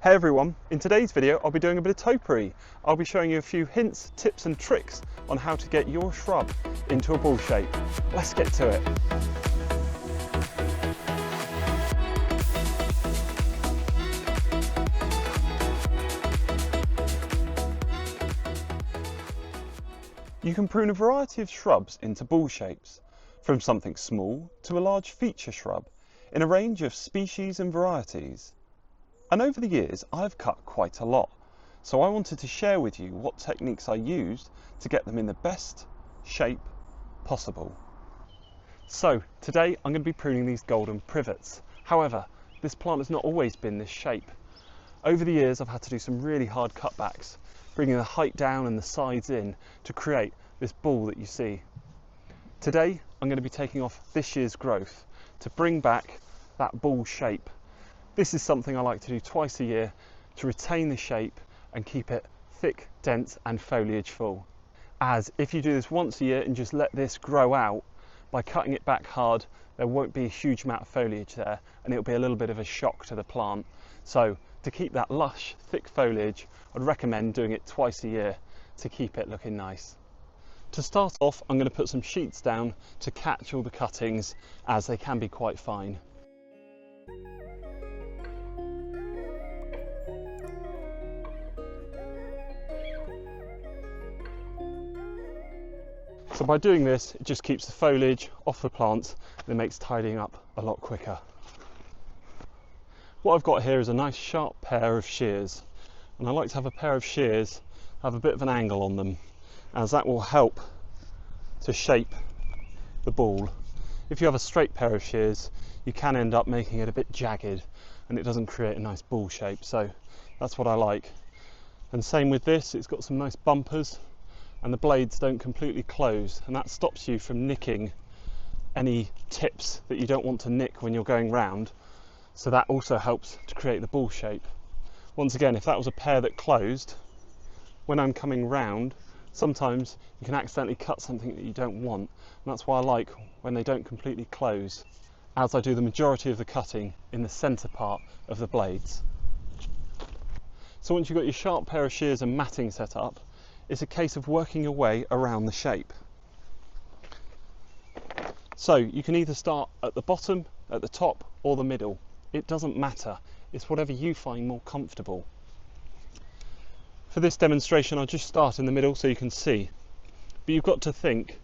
Hey everyone, in today's video I'll be doing a bit of topiary. I'll be showing you a few hints, tips and tricks on how to get your shrub into a ball shape. Let's get to it. You can prune a variety of shrubs into ball shapes, from something small to a large feature shrub, in a range of species and varieties. And over the years I've cut quite a lot, so I wanted to share with you what techniques I used to get them in the best shape possible. So today I'm going to be pruning these golden privets. However, this plant has not always been this shape. Over the years I've had to do some really hard cutbacks, bringing the height down and the sides in to create this ball that you see. Today I'm going to be taking off this year's growth to bring back that ball shape. This is something I like to do twice a year to retain the shape and keep it thick, dense and foliage full. As if you do this once a year and just let this grow out, by cutting it back hard, there won't be a huge amount of foliage there and it'll be a little bit of a shock to the plant. So to keep that lush, thick foliage, I'd recommend doing it twice a year to keep it looking nice. To start off, I'm going to put some sheets down to catch all the cuttings, as they can be quite fine. So by doing this, it just keeps the foliage off the plants and it makes tidying up a lot quicker. What I've got here is a nice sharp pair of shears, and I like to have a pair of shears have a bit of an angle on them, as that will help to shape the ball. If you have a straight pair of shears, you can end up making it a bit jagged and it doesn't create a nice ball shape, so that's what I like. And same with this, it's got some nice bumpers and the blades don't completely close, and that stops you from nicking any tips that you don't want to nick when you're going round, so that also helps to create the ball shape. Once again, if that was a pair that closed, when I'm coming round, sometimes you can accidentally cut something that you don't want, and that's why I like when they don't completely close, as I do the majority of the cutting in the centre part of the blades. So once you've got your sharp pair of shears and matting set up, it's a case of working your way around the shape. So you can either start at the bottom, at the top or the middle. It doesn't matter, it's whatever you find more comfortable. For this demonstration I'll just start in the middle so you can see, but you've got to think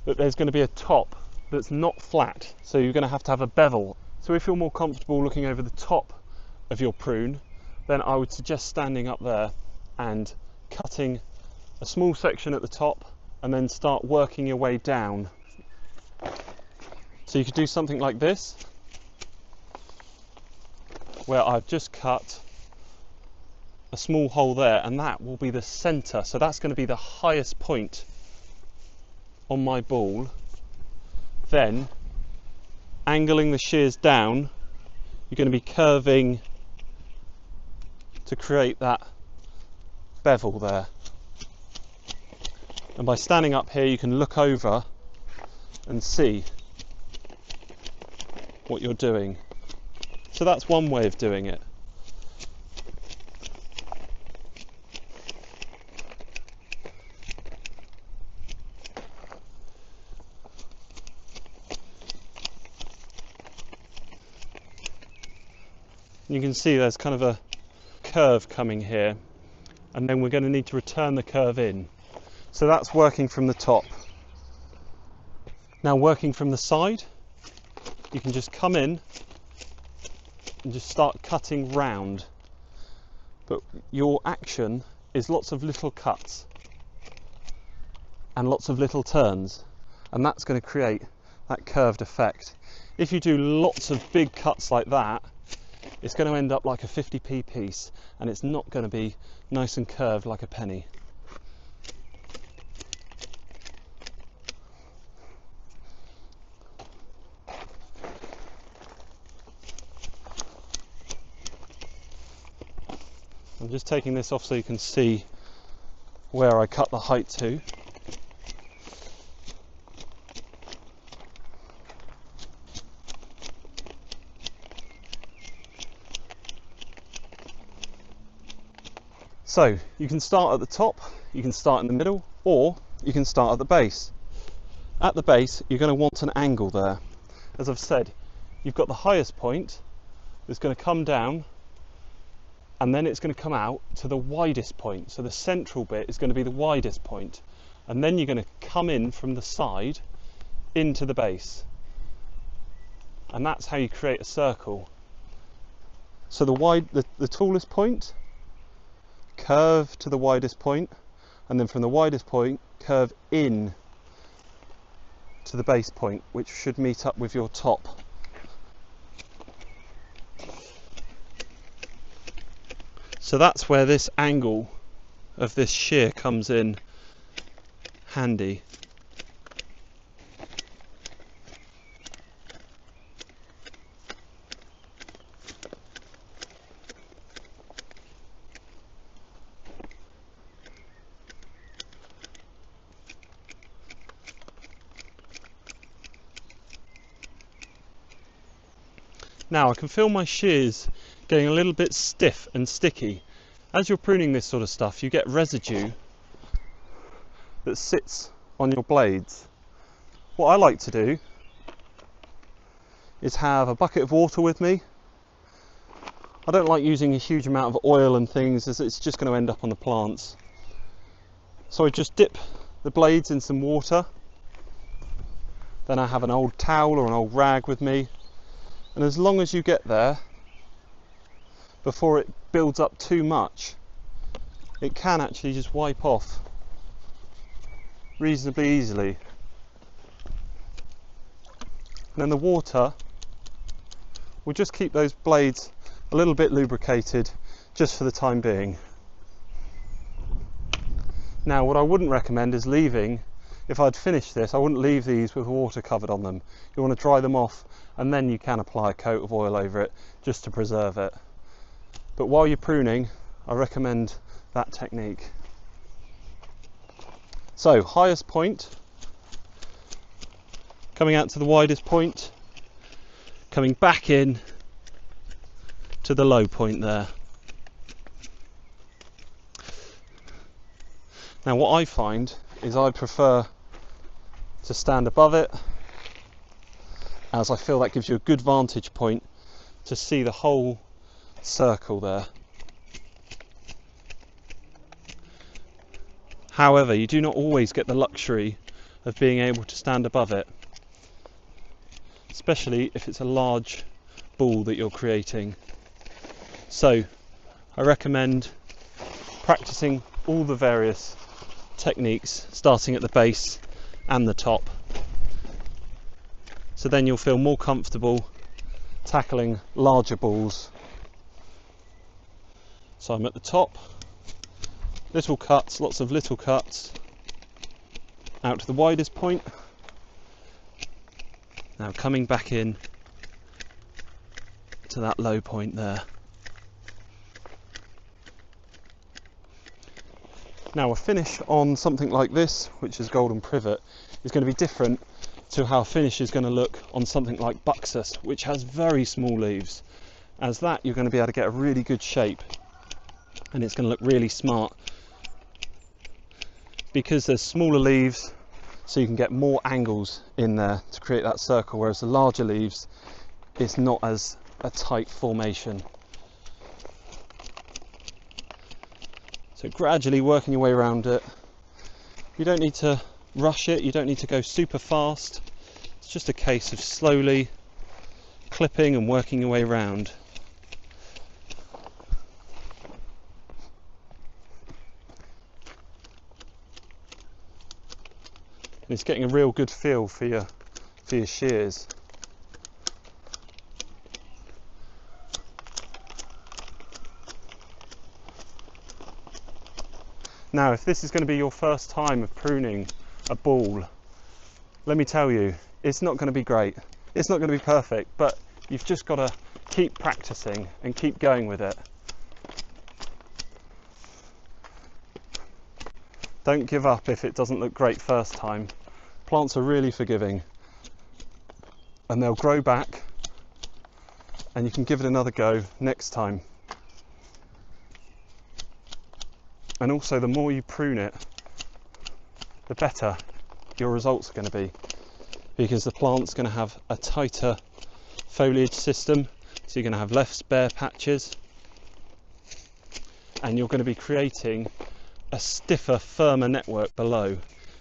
that there's going to be a top that's not flat, so you're going to have a bevel. So if you're more comfortable looking over the top of your prune, then I would suggest standing up there and cutting a small section at the top and then start working your way down. So you could do something like this, where I've just cut a small hole there, and that will be the centre, so that's going to be the highest point on my ball. Then angling the shears down, you're going to be curving to create that bevel there, and by standing up here you can look over and see what you're doing. So that's one way of doing it. You can see there's kind of a curve coming here, and then we're going to need to return the curve in. So that's working from the top. Now working from the side, you can just come in and just start cutting round. But your action is lots of little cuts and lots of little turns, and that's going to create that curved effect. If you do lots of big cuts like that, it's going to end up like a 50p piece, and it's not going to be nice and curved like a penny. I'm just taking this off so you can see where I cut the height to. So you can start at the top, you can start in the middle, or you can start at the base. At the base, you're going to want an angle there. As I've said, you've got the highest point that's going to come down, and then it's going to come out to the widest point. So the central bit is going to be the widest point, and then you're going to come in from the side into the base. And that's how you create a circle. So the tallest point, curve to the widest point, and then from the widest point, curve in to the base point, which should meet up with your top. So that's where this angle of this shear comes in handy. Now I can feel my shears getting a little bit stiff and sticky. As you're pruning this sort of stuff, you get residue that sits on your blades. What I like to do is have a bucket of water with me. I don't like using a huge amount of oil and things, as it's just going to end up on the plants. So I just dip the blades in some water. Then I have an old towel or an old rag with me. And as long as you get there before it builds up too much, it can actually just wipe off reasonably easily. And then the water will just keep those blades a little bit lubricated just for the time being. Now what I wouldn't recommend is leaving, if I'd finished this, I wouldn't leave these with water covered on them. You want to dry them off, and then you can apply a coat of oil over it just to preserve it. But while you're pruning, I recommend that technique. So highest point, coming out to the widest point, coming back in to the low point there. Now what I find is I prefer to stand above it, as I feel that gives you a good vantage point to see the whole circle there. However, you do not always get the luxury of being able to stand above it, especially if it's a large ball that you're creating. So I recommend practicing all the various techniques, starting at the base and the top, so then you'll feel more comfortable tackling larger balls. So I'm at the top, little cuts, lots of little cuts out to the widest point. Now coming back in to that low point there. Now a finish on something like this, which is golden privet, is going to be different to how a finish is going to look on something like buxus, which has very small leaves. As that, you're going to be able to get a really good shape, and it's going to look really smart because there's smaller leaves, so you can get more angles in there to create that circle, whereas the larger leaves, it's not as a tight formation. So gradually working your way around it. You don't need to rush it, you don't need to go super fast. It's just a case of slowly clipping and working your way around. And it's getting a real good feel for your shears. Now, if this is going to be your first time of pruning a ball, let me tell you, it's not going to be great. It's not going to be perfect, but you've just got to keep practicing and keep going with it. Don't give up if it doesn't look great first time. Plants are really forgiving, and they'll grow back, and you can give it another go next time. And also the more you prune it, the better your results are going to be, because the plant's going to have a tighter foliage system, so you're going to have less bare patches, and you're going to be creating a stiffer, firmer network below.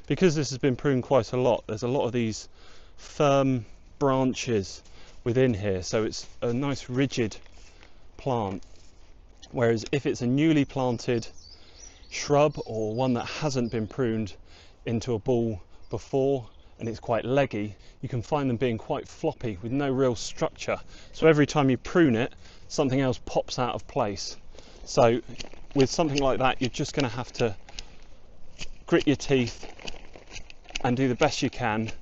Because this has been pruned quite a lot, there's a lot of these firm branches within here, so it's a nice rigid plant. Whereas if it's a newly planted shrub or one that hasn't been pruned into a ball before and it's quite leggy, you can find them being quite floppy with no real structure. So every time you prune it, something else pops out of place. So with something like that, you're just going to have to grit your teeth and do the best you can,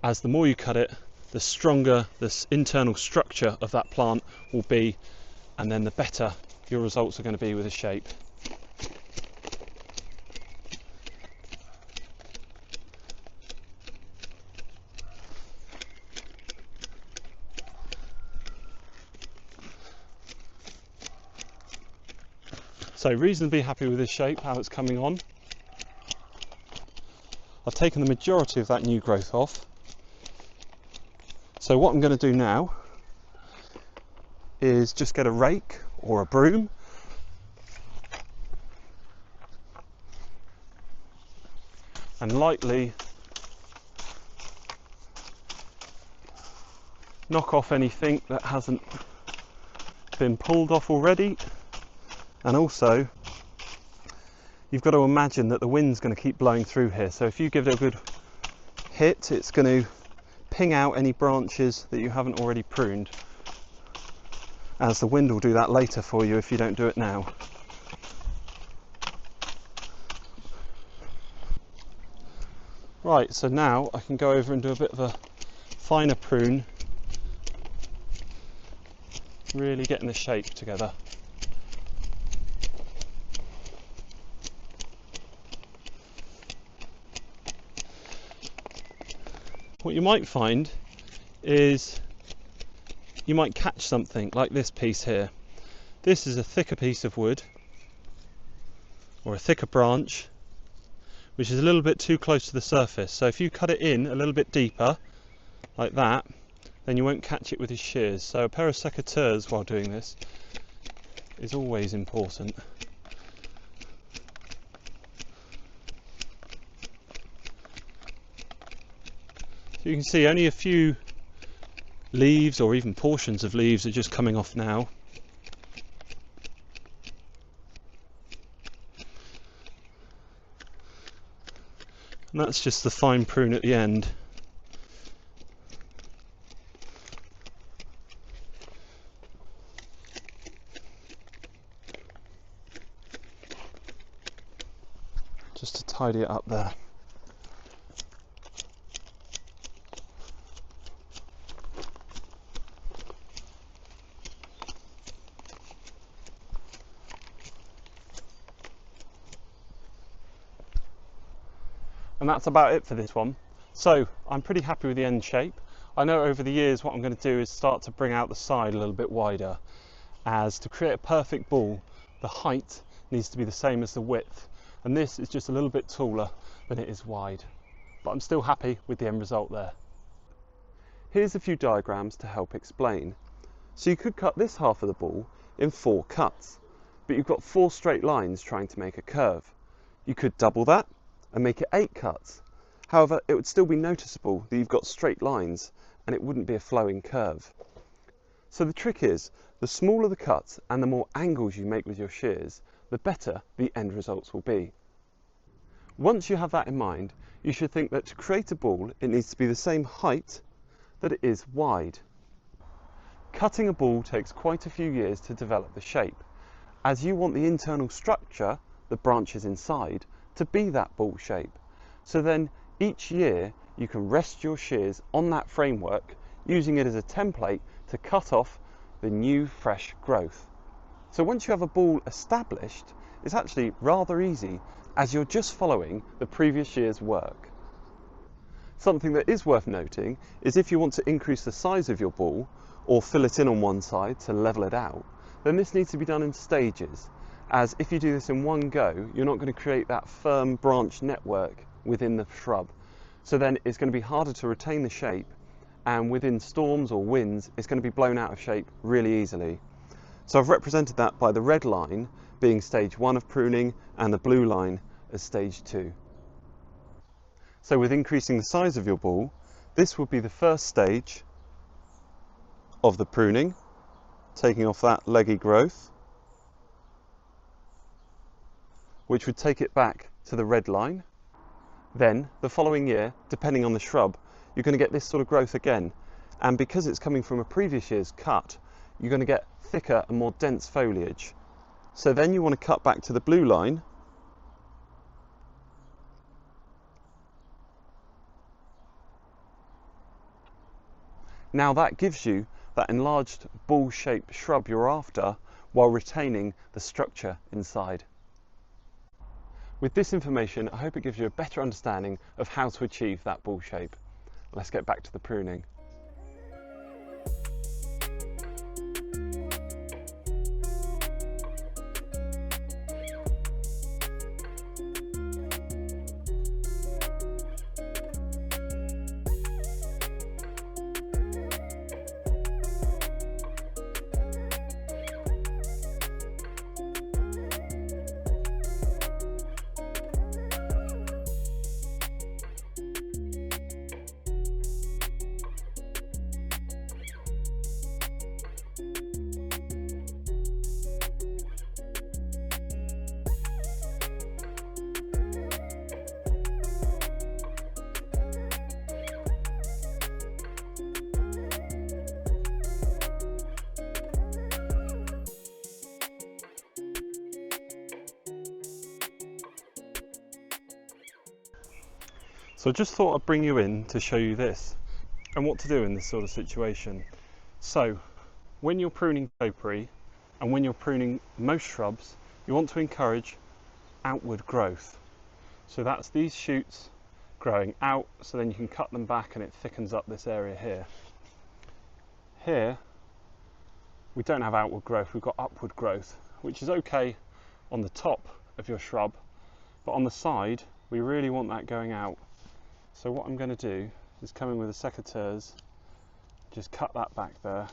as the more you cut it, the stronger this internal structure of that plant will be, and then the better your results are going to be with the shape. So reasonably happy with this shape, how it's coming on. I've taken the majority of that new growth off. So what I'm going to do now is just get a rake or a broom and lightly knock off anything that hasn't been pulled off already. And also, you've got to imagine that the wind's going to keep blowing through here, so if you give it a good hit, it's going to ping out any branches that you haven't already pruned, as the wind will do that later for you if you don't do it now. Right, so now I can go over and do a bit of a finer prune, really getting the shape together. What you might find is you might catch something like this piece here. This is a thicker piece of wood or a thicker branch which is a little bit too close to the surface, so if you cut it in a little bit deeper like that, then you won't catch it with your shears. So a pair of secateurs while doing this is always important. You can see only a few leaves or even portions of leaves are just coming off now. And that's just the fine prune at the end. Just to tidy it up there. And that's about it for this one. So I'm pretty happy with the end shape. I know over the years what I'm going to do is start to bring out the side a little bit wider, as to create a perfect ball the height needs to be the same as the width, and this is just a little bit taller than it is wide, but I'm still happy with the end result there. Here's a few diagrams to help explain. So you could cut this half of the ball in 4 cuts, but you've got 4 straight lines trying to make a curve. You could double that and make it 8 cuts. However, it would still be noticeable that you've got straight lines and it wouldn't be a flowing curve. So the trick is, the smaller the cuts and the more angles you make with your shears, the better the end results will be. Once you have that in mind, you should think that to create a ball, it needs to be the same height that it is wide. Cutting a ball takes quite a few years to develop the shape, as you want the internal structure, the branches inside, to be that ball shape. So then each year you can rest your shears on that framework, using it as a template to cut off the new fresh growth. So once you have a ball established, it's actually rather easy, as you're just following the previous year's work. Something that is worth noting is if you want to increase the size of your ball or fill it in on one side to level it out, then this needs to be done in stages, as if you do this in one go, you're not going to create that firm branch network within the shrub. So then it's going to be harder to retain the shape, and within storms or winds, it's going to be blown out of shape really easily. So I've represented that by the red line being stage 1 of pruning and the blue line as stage 2. So with increasing the size of your ball, this would be the first stage of the pruning, taking off that leggy growth, which would take it back to the red line. Then the following year, depending on the shrub, you're going to get this sort of growth again, and because it's coming from a previous year's cut, you're going to get thicker and more dense foliage. So then you want to cut back to the blue line, now that gives you that enlarged ball-shaped shrub you're after, while retaining the structure inside. With this information, I hope it gives you a better understanding of how to achieve that ball shape. Let's get back to the pruning. So I just thought I'd bring you in to show you this and what to do in this sort of situation. So when you're pruning topiary and when you're pruning most shrubs, you want to encourage outward growth. So that's these shoots growing out, so then you can cut them back and it thickens up this area here. Here we don't have outward growth, we've got upward growth, which is okay on the top of your shrub, but on the side we really want that going out. So what I'm going to do is come in with the secateurs, just cut that back there.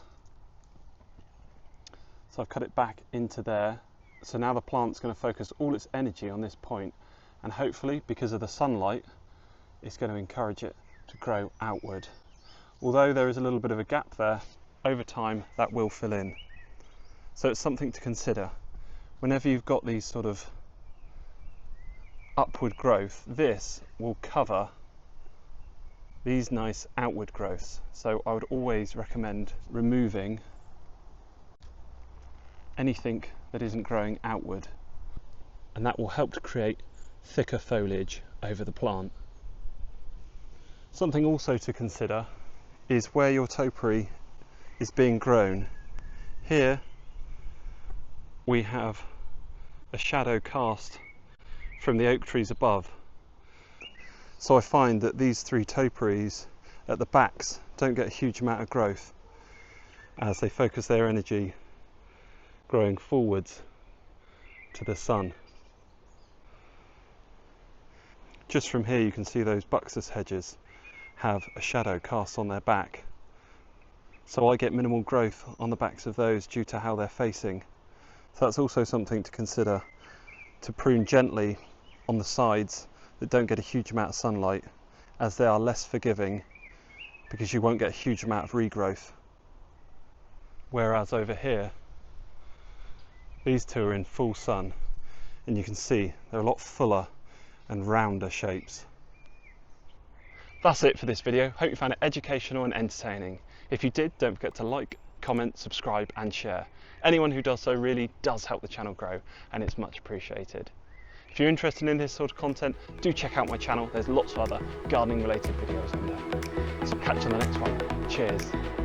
So I've cut it back into there. So now the plant's going to focus all its energy on this point, and hopefully, because of the sunlight, it's going to encourage it to grow outward. Although there is a little bit of a gap there, over time that will fill in. So it's something to consider. Whenever you've got these sort of upward growth, this will cover these nice outward growths. So I would always recommend removing anything that isn't growing outward, and that will help to create thicker foliage over the plant. Something also to consider is where your topiary is being grown. Here we have a shadow cast from the oak trees above. So I find that these three topiaries at the backs don't get a huge amount of growth as they focus their energy growing forwards to the sun. Just from here you can see those buxus hedges have a shadow cast on their back. So I get minimal growth on the backs of those due to how they're facing. So that's also something to consider, to prune gently on the sides that don't get a huge amount of sunlight, as they are less forgiving because you won't get a huge amount of regrowth. Whereas over here, these two are in full sun and you can see they're a lot fuller and rounder shapes. That's it for this video. Hope you found it educational and entertaining. If you did, don't forget to like, comment, subscribe and share. Anyone who does so really does help the channel grow, and it's much appreciated. If you're interested in this sort of content, do check out my channel. There's lots of other gardening related videos on there. So catch you on the next one. Cheers.